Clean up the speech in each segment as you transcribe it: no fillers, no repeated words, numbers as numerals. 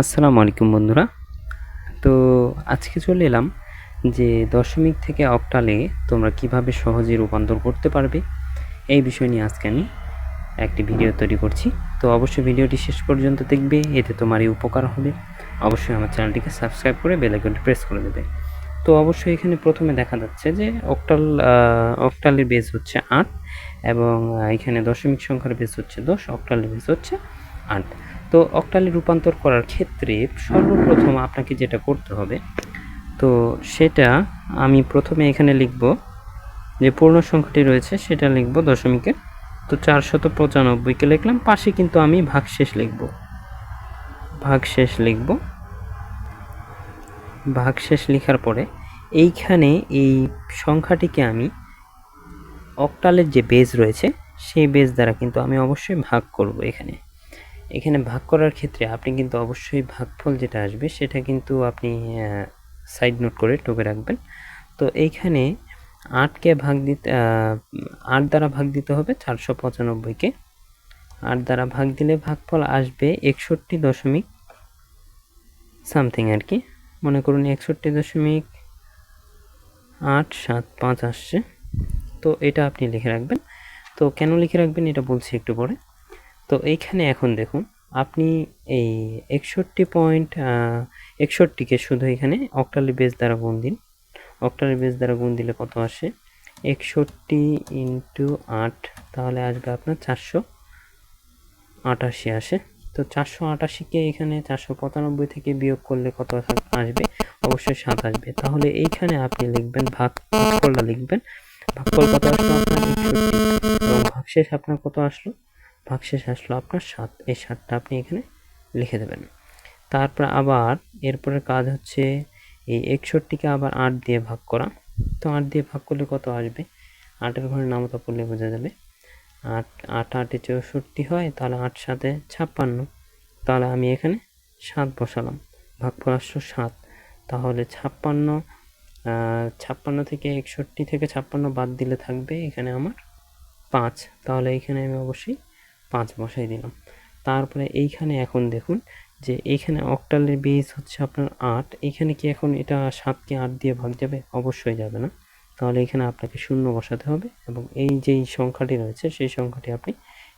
আসসালামু আলাইকুম বন্ধুরা। তো আজকে চলে এলাম যে দশমিক থেকে অক্টালে তোমরা কিভাবে সহজে রূপান্তর করতে পারবে এই বিষয় নিয়ে আজকে আমি একটি ভিডিও তৈরি করছি। তো অবশ্যই ভিডিওটি শেষ পর্যন্ত দেখবে, এতে তোমারই উপকার হবে। অবশ্যই আমার চ্যানেলটিকে সাবস্ক্রাইব করে বেল আইকনটি প্রেস করে দেবে। তো অবশ্যই এখানে প্রথমে দেখা যাচ্ছে যে অক্টালের বেস হচ্ছে 8 এবং এখানে দশমিক সংখ্যার বেস হচ্ছে 10, অক্টালের বেস হচ্ছে 8। তো অক্টালে রূপান্তর করার ক্ষেত্রে সর্বপ্রথম আপনাকে যেটা করতে হবে, তো সেটা আমি প্রথমে এখানে লিখব যে পূর্ণ সংখ্যাটি রয়েছে সেটা লিখব দশমিকের। তো 495কে লিখলাম, পাশে কিন্তু আমি ভাগশেষ লিখব। ভাগশেষ লেখার পরে এইখানে এই সংখ্যাটিকে আমি অক্টালের যে বেজ রয়েছে সেই বেজ দ্বারা কিন্তু আমি অবশ্যই ভাগ করব। এখানে ভাগ করার ক্ষেত্রে আপনি কিন্তু অবশ্যই ভাগফল যেটা আসবে সেটা কিন্তু আপনি সাইড নোট করে টুকে রাখবেন। তো এইখানে 8কে ভাগ দিতে 8 দ্বারা ভাগ দিতে হবে 495কে। 8 দ্বারা ভাগ দিলে ভাগফল আসবে 61 দশমিক সামথিং আর কি, মনে করুন 61.875 আসছে। তো এটা আপনি লিখে রাখবেন। তো কেন লিখে রাখবেন এটা বলছি একটু পরে। তো এইখানে এখন দেখুন, আপনি এই 61.61কে শুধু এখানে অক্টালি বেস দ্বারা গুণ দিন। অক্টালি বেস দ্বারা গুণ দিলে কত আসে? 61 × 8, তাহলে আসবে আপনার 488 আসে। তো 488কে এখানে 495 থেকে বিয়োগ করলে কত আসবে? অবশ্যই 7 আসবে। তাহলে এইখানে আপনি লিখবেন ভাগফলটা লিখবেন। ভাগফল কত আসলো আপনার? 61 এবং ভাগশেষ আপনার কত আসলো? ভাগশেষ আসলো আপনার 7। এই 7টা আপনি এখানে লিখে দেবেন। তারপর আবার এরপরের কাজ হচ্ছে এই 61কে আবার 8 দিয়ে ভাগ করা। তো 8 দিয়ে ভাগ করলে কত আসবে? 8-এর ঘরে নামতা পড়লে বোঝা যাবে। 8 8 8 64 হয়, তাহলে 8 7 56। তাহলে আমি এখানে 7 বসালাম, ভাগফল আসলো 7। তাহলে 56 থেকে 61 থেকে 56 বাদ দিলে থাকবে এখানে আমার 5। তাহলে এইখানে আমি অবশ্যই 5 বসাই দিলাম। তারপরে এইখানে এখন দেখুন যে এইখানে অক্টালের বেস হচ্ছে আপনার 8। এখানে কি এখন এটা 7কে 8 দিয়ে ভাগ যাবে? অবশ্যই যাবে না। তাহলে এখানে আপনাকে 0 বসাতে হবে এবং এই যেই সংখ্যাটি রয়েছে সেই সংখ্যাটি আপনি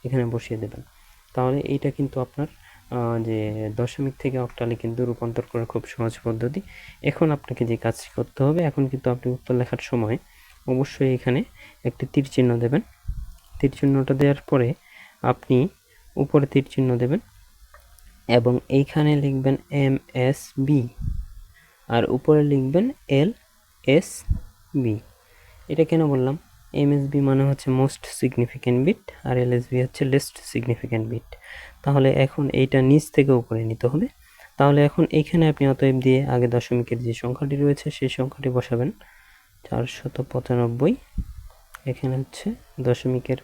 এখানে বসিয়ে দেবেন। তাহলে এইটা কিন্তু আপনার যে দশমিক থেকে অক্টালে কিন্তু রূপান্তর করার খুব সহজ পদ্ধতি। এখন আপনাকে যে কাজটি করতে হবে, এখন কিন্তু আপনি উত্তর লেখার সময় অবশ্যই এখানে একটি তীর চিহ্ন দেবেন। তীর চিহ্নটা দেওয়ার পরে আপনি উপরে তীর চিহ্ন দেবেন এবং এইখানে লিখবেন MSB আর উপরে লিখবেন LSB। এটা কেন বললাম? MSB মানে হচ্ছে মোস্ট সিগনিফিক্যান্ট বিট আর LSB হচ্ছে লিস্ট সিগনিফিক্যান্ট বিট। তাহলে এখন এইটা নিচ থেকে উপরে নিতে হবে। তাহলে এখন এইখানে আপনি অতএব দিয়ে আগে দশমিকের যে সংখ্যাটি রয়েছে সেই সংখ্যাটি বসাবেন 495। এখানে হচ্ছে দশমিকের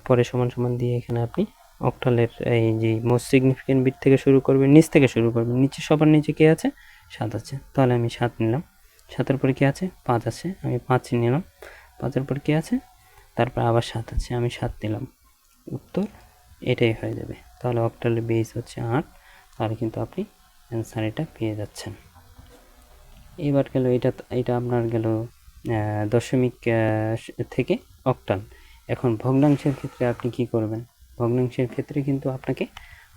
পরে সমান সমান দিয়ে এখানে আপনি অক্টালের এই যে মোস্ট সিগনিফিক্যান্ট বিট থেকে শুরু করবেন, নিচ থেকে শুরু করবেন। নিচে সবার নিচে কে আছে? 7 আছে। তাহলে আমি 7 নিলাম। 7-এর পরে কে আছে? 5 আছে, আমি 5 নিলাম। 5-এর পর কে আছে? তারপর আবার 7 আছে, আমি 7 নিলাম। উত্তর এটাই হয়ে যাবে। তাহলে অক্টালের বেস হচ্ছে 8। তাহলে কিন্তু আপনি অ্যান্সার এটা পেয়ে যাচ্ছেন। এবার গেল এটা আপনার গেল দশমিক থেকে অক্টাল। এখন ভগ্নাংশের ক্ষেত্রে আপনি কি করবেন? ভগ্নাংশের ক্ষেত্রে কিন্তু আপনাকে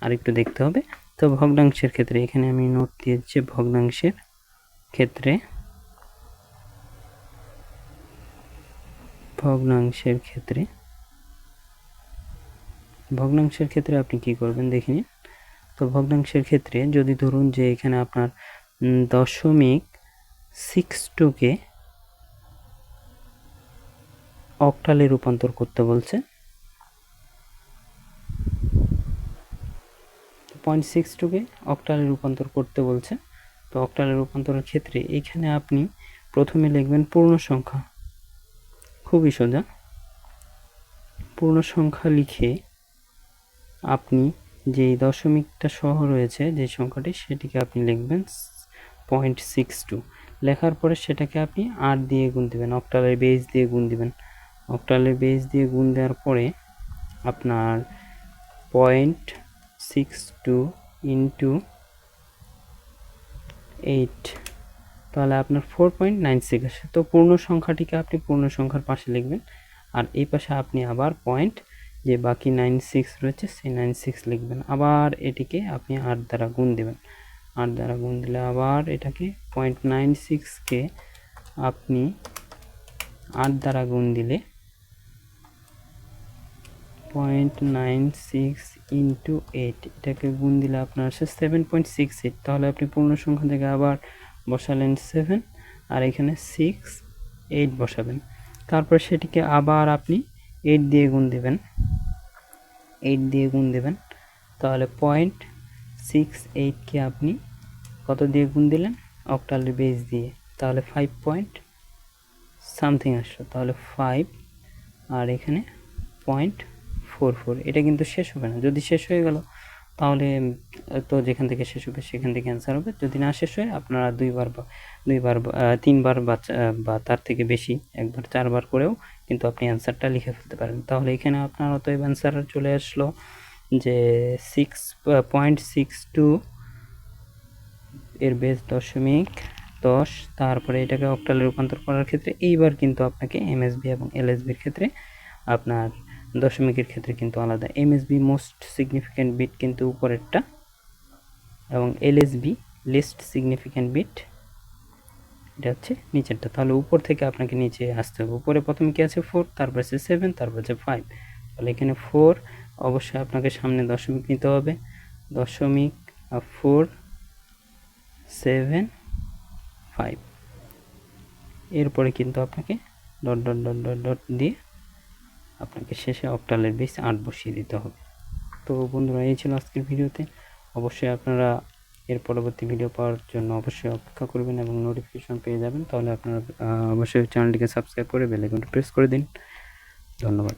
আরেকটু দেখতে হবে। তো ভগ্নাংশের ক্ষেত্রে এখানে আমি নোট দিয়েছি ভগ্নাংশের ক্ষেত্রে আপনি কি করবেন দেখে নিন। তো ভগ্নাংশের ক্ষেত্রে যদি ধরুন যে এখানে আপনার 0.62কে অক্টালে রূপান্তর করতে বলছে, 0.62কে অক্টালে রূপান্তর করতে বলছে। তো অক্টালে রূপান্তরের ক্ষেত্রে এইখানে আপনি প্রথমে লিখবেন পূর্ণ সংখ্যা। খুবই সোজা। পূর্ণ সংখ্যা লিখে আপনি যে দশমিকটা সহ রয়েছে যে সংখ্যাটি সেটিকে আপনি লিখবেন 0.62। লেখার পরে সেটাকে আপনি 8 দিয়ে গুণ দিবেন, অক্টালের বেস দিয়ে গুণ দিবেন। অক্টালের বেস দিয়ে গুণ দেওয়ার পরে আপনার 0.62 ইন্টু 8, তাহলে আপনার 4.96 আসে। তো পূর্ণ সংখ্যাটিকে আপনি পূর্ণ সংখ্যার পাশে লিখবেন, আর এই পাশে আপনি আবার পয়েন্ট যে বাকি 96 রয়েছে সেই 96 লিখবেন। আবার এটিকে আপনি 8 দ্বারা গুণ দেবেন। 8 দ্বারা গুণ দিলে আবার এটাকে 0.96কে আপনি 8 দ্বারা গুণ দিলে 0.96 ইন্টু 8, এটাকে গুণ দিলে আপনার আসে 7.68। তাহলে আপনি পূর্ণ সংখ্যা থেকে আবার বসালেন 7, আর এখানে 6 8 বসাবেন। তারপর সেটিকে আবার আপনি 8 দিয়ে গুণ দেবেন, 8 দিয়ে গুণ দেবেন। তাহলে 0.68কে আপনি কত দিয়ে গুণ দিলেন? অক্টালের বেস দিয়ে, তাহলে 5 পয়েন্ট সামথিং আসলো। তাহলে 5 আর এখানে 0.44। এটা কিন্তু শেষ হবে না। যদি শেষ হয়ে গেল তাহলে তো যেখান থেকে শেষ হবে সেখান থেকে অ্যান্সার হবে। যদি না শেষ হয় আপনারা দুইবার বা তিনবার বা তার থেকে বেশি, একবার 4 বার করেও কিন্তু আপনি অ্যান্সারটা লিখে ফেলতে পারেন। তাহলে এখানে আপনার অতএব অ্যান্সার চলে আসলো যে 6.62 এর বেস 0.10। তারপরে এটাকে অক্টালে রূপান্তর করার ক্ষেত্রে এইবার কিন্তু আপনাকে এমএসবি এবং এলএসবির ক্ষেত্রে আপনার দশমিকের ক্ষেত্রে কিন্তু আলাদা। এমএসবি মোস্ট সিগনিফিক্যান্ট বিট কিন্তু উপরেরটা, এবং এলএসবি লিস্ট সিগনিফিক্যান্ট বিট এটা হচ্ছে নিচেরটা। তাহলে উপর থেকে আপনাকে নিচে আসতে হবে। উপরে প্রথমে কি আছে 4, তারপর আছে 7, তারপর আছে 5। তাহলে এখানে 4, অবশ্যই আপনাকে সামনে দশমিক নিতে হবে। 0.475। এরপরে কিন্তু আপনাকে dot dot dot dot dot দিয়ে আপনাকে শেষে অক্টালের বেস 8 বসিয়ে দিতে হবে। তো বন্ধুরা, এই ছিল আজকের ভিডিওতে। অবশ্যই আপনারা এর পরবর্তী ভিডিও পাওয়ার জন্য অবশ্যই অপেক্ষা করবেন এবং নোটিফিকেশন পেয়ে যাবেন। তাহলে আপনারা অবশ্যই চ্যানেলটিকে সাবস্ক্রাইব করে বেল আইকনটি প্রেস করে দিন। ধন্যবাদ।